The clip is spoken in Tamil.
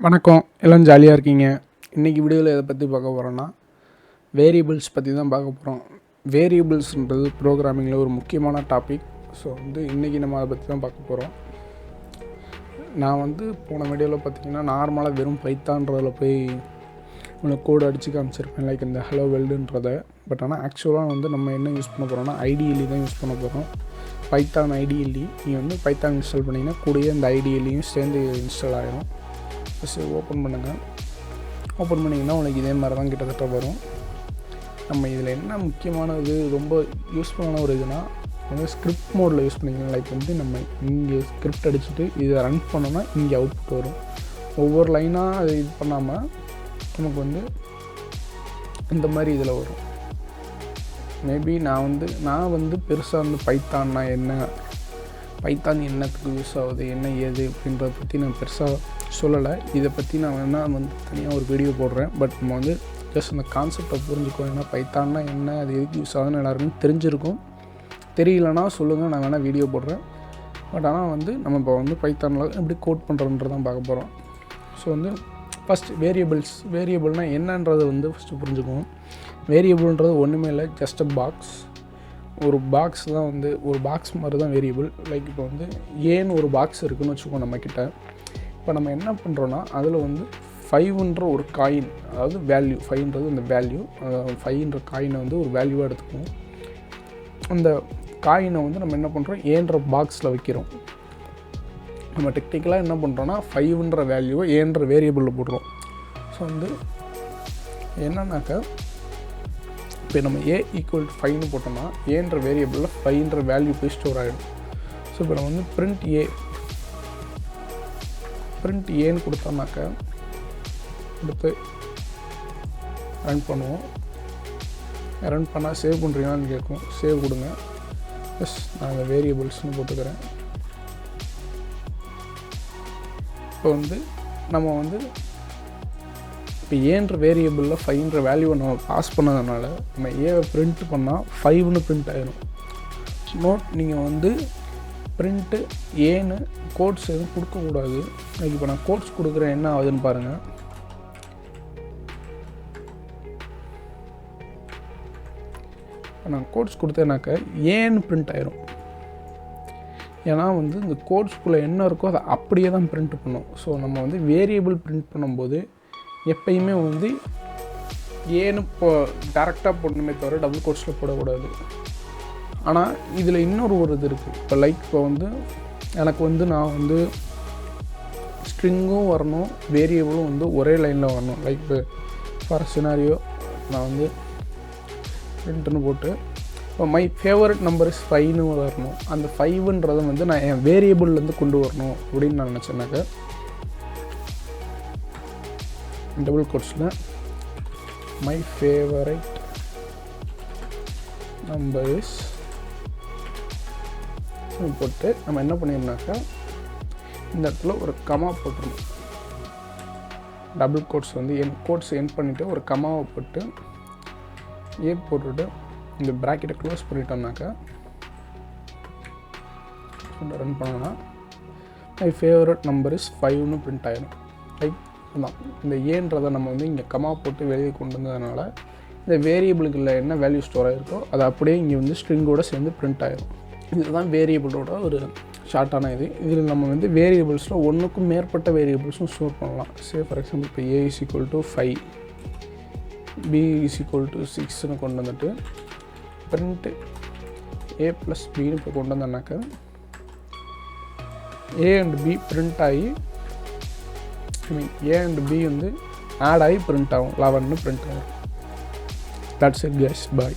வணக்கம், எல்லாம் ஜாலியாக இருக்கீங்க. இன்றைக்கி வீடியோவில் எதை பற்றி பார்க்க போகிறோன்னா வேரியபிள்ஸ் பற்றி தான் பார்க்க போகிறோம். வேரியபிள்ஸ்ன்றது ப்ரோக்ராமிங்கில் ஒரு முக்கியமான டாபிக். ஸோ இன்றைக்கி நம்ம அதை பற்றி தான் பார்க்க போகிறோம். நான் போன வீடியோவில் பார்த்திங்கன்னா நார்மலாக வெறும் பைத்தான்றதில் போய் உங்களுக்கு கோடு அடித்து காமிச்சிருப்பேன், லைக் இந்த ஹலோ வெல்டுன்றதை. பட் ஆனால் ஆக்சுவலாக நம்ம என்ன யூஸ் பண்ண போகிறோம்னா ஐடிஎல்இ தான் யூஸ் பண்ண போகிறோம். Python IDLE. நீங்கள் பைத்தான் இன்ஸ்டால் பண்ணிங்கன்னா கூடயே இந்த ஐடிஎல்இயும் சேர்ந்து இன்ஸ்டால் ஆகிடும். ஃபஸ்ட்டு ஓப்பன் பண்ணுங்கள். ஓப்பன் பண்ணிங்கன்னா உங்களுக்கு இதே மாதிரி தான் கிட்டத்தட்ட வரும். நம்ம இதில் என்ன முக்கியமானது, ரொம்ப யூஸ்ஃபுல்லான ஒரு இதுனா ஸ்கிரிப்ட் மோடில் யூஸ் பண்ணிக்கலாம். லைக் நம்ம இங்கே ஸ்கிரிப்ட் அடிச்சுட்டு இதை ரன் பண்ணோன்னா இங்கே அவுட்புட் வரும். ஒவ்வொரு லைனாக அது இது பண்ணாமல் நமக்கு இந்த மாதிரி இதில் வரும். மேபி நான் பெருசாக பைத்தான்னா என்ன, பைத்தான் என்னத்துக்கு யூஸ் ஆகுது, என்ன ஏது அப்படின்றத பற்றி நான் பெருசாக சொல்லலை. இதை பற்றி நான் வேணால் தனியாக ஒரு வீடியோ போடுறேன். பட் நம்ம ஜஸ்ட் அந்த கான்செப்டை புரிஞ்சுக்கோ. ஏன்னா பைத்தான்னா என்ன, அது எதுக்கு யூஸ் ஆகுதுன்னு எல்லாருக்கும் தெரிஞ்சிருக்கும். தெரியலனா சொல்லுங்கள், நான் வேணால் வீடியோ போடுறேன். பட் ஆனால் நம்ம இப்போ பைத்தானில் எப்படி கோட் பண்ணுறதுன்றதான் பார்க்க போகிறோம். ஸோ ஃபஸ்ட் வேரியபிள்னால் என்னன்றது ஃபஸ்ட்டு புரிஞ்சுக்குவோம். வேரியபிள்ன்றது ஒன்றுமே இல்லை, ஜஸ்ட் அ பாக்ஸ். ஒரு பாக்ஸ் தான் ஒரு பாக்ஸ் மாதிரி தான் வேரியபிள். லைக் இப்போ ஏன்னு ஒரு பாக்ஸ் இருக்குதுன்னு வச்சுக்கோங்க நம்மக்கிட்ட. இப்போ நம்ம என்ன பண்ணுறோன்னா அதில் 5ன்ற ஒரு காயின், அதாவது வேல்யூ, 5ன்றது அந்த வேல்யூ, 5ன்ற காயினை ஒரு வேல்யூவாக எடுத்துக்குவோம். அந்த காயினை நம்ம என்ன பண்ணுறோம், ஏன்ற பாக்ஸில் வைக்கிறோம். நம்ம டெக்னிக்கலாக என்ன பண்ணுறோன்னா 5ன்ற வேல்யூவை ஏன்ற வேரியபிளில் போடுறோம். ஸோ என்னன்னாக்கா இப்போ நம்ம ஏ ஈக்குவல் டு 5ன்னு போட்டோம்னா ஏன்ற வேரியபிளில் 5ன்ற வேல்யூ போய் ஸ்டோர் ஆகிடும். ஸோ இப்போ நம்ம பிரிண்ட் ஏன்னு கொடுத்தோம்னாக்கா எடுத்து ரன் பண்ணுவோம். ரன் பண்ணால் சேவ் பண்ணுறீங்களான்னு கேட்கும். சேவ் கொடுங்க. ப்ளஸ் நான் அந்த வேரியபிள்ஸ்னு போட்டுக்கிறேன். இப்போ நம்ம இப்போ ஏன்ற வேரியபிளில் 5ன்ற வேல்யூவை நம்ம பாஸ் பண்ணதுனால நம்ம ஏவை பிரிண்ட் பண்ணால் 5ன்னு பிரிண்ட் ஆகிடும். நோட், நீங்கள் பிரிண்ட்டு ஏன்னு கோட்ஸ் எதுவும் கொடுக்கக்கூடாது. இப்போ நான் கோட்ஸ் கொடுக்குறேன், என்ன ஆகுதுன்னு பாருங்கள். இப்போ நான் கோட்ஸ் கொடுத்தேனாக்கா ஏன்னு பிரிண்ட் ஆயிரும். ஏன்னா இந்த கோட்ஸ்குள்ளே என்ன இருக்கோ அதை அப்படியே தான் பிரிண்ட் பண்ணும். ஸோ நம்ம வேரியபிள் பிரிண்ட் பண்ணும்போது எப்பயுமே ஏன்னு டேரெக்டாக போடணுமே தவிர டபுள் கோட்ஸில் போடக்கூடாது. ஆனால் இதில் இன்னொரு இது இருக்குது. இப்போ லைக் இப்போ எனக்கு நான் ஸ்ட்ரிங்கும் வரணும், வேரியபிளும் ஒரே லைனில் வரணும். லைக் இப்போ ஃபார் சினாரியோ நான் பிரிண்ட்னு போட்டு இப்போ மை ஃபேவரட் நம்பர் இஸ் 5ன்னு வரணும். அந்த 5ன்றதை நான் என் வேரியபிள்லேருந்து கொண்டு வரணும் அப்படின்னு நான் நினச்சேன்னாக்கா டபுள் கோட்ஸில் மை ஃபேவரைட் நம்பர் இஸ் போட்டு நம்ம என்ன பண்ணிடணும்னாக்கா இந்த இடத்துல ஒரு கமா போட்டுருணும். டபுள் கோட்ஸ் கோட்ஸ் என் பண்ணிவிட்டு ஒரு கமாவை போட்டு ஏ போட்டுவிட்டு இந்த ப்ராக்கெட்டை க்ளோஸ் பண்ணிட்டோம்னாக்கா ரன் பண்ணோன்னா மை ஃபேவரட் நம்பர் இஸ் 5ன்னு பிரிண்ட் ஆகிடும். லைக் தான் இந்த ஏன்றதை நம்ம இங்கே கமா போட்டு வெளியே கொண்டு வந்ததுனால இந்த வேரியபிளுக்குள்ள என்ன வேல்யூ ஸ்டோர் ஆகிருக்கோ அது அப்படியே இங்கே ஸ்ட்ரிங்கோடு சேர்ந்து பிரிண்ட் ஆகிடும். இதுதான் வேரியபிளோட ஒரு ஷார்ட்டான இது. இதில் நம்ம வேரியபிள்ஸில் ஒன்றுக்கும் மேற்பட்ட வேரியபிள்ஸும் ஸ்டோர் பண்ணலாம். ஃபார் எக்ஸாம்பிள் இப்போ A is equal to 5, B is equal to 6ன்னு கொண்டு வந்துட்டு பிரிண்ட்டு ஏ ப்ளஸ் பின்னு இப்போ கொண்டு வந்தோன்னாக்கா ஏ அண்ட் பி பிரிண்ட் ஆகி ஏ அண்ட் பி ஆட் ஆகி பிரிண்ட் ஆகும். 11ன்னு பிரிண்ட் ஆகும். That's it guys, bye.